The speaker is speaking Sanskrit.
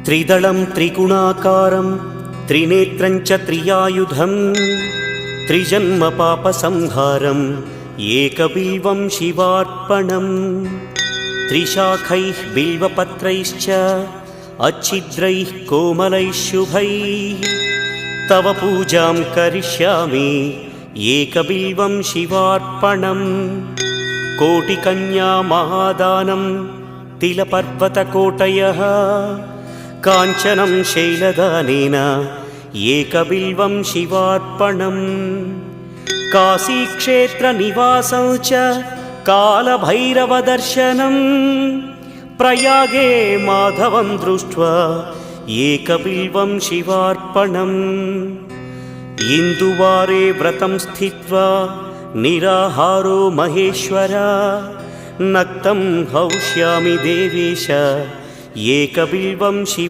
त्रिदलं त्रिगुणाकारं त्रिनेत्रं च त्रियायुधं त्रिजन्म पापसंहारम् एकबिल्वं शिवार्पणम् त्रिशाखैः बिल्वपत्रैश्च अच्छिद्रैः कोमलैः शुभैः तव पूजां करिष्यामि एकबिल्वं शिवार्पणम् कोटिकन्या महादानं तिलपर्वतकोटयः काञ्चनं शैलदानेन एकबिल्वं शिवार्पणम् काशीक्षेत्रनिवासं च कालभैरवदर्शनं प्रयागे माधवं दृष्ट्वा एकबिल्वं शिवार्पणम् इन्दुवारे व्रतं स्थित्वा निराहारो महेश्वर नक्तं हौष्यामि देवेश एकबिल्वं शिव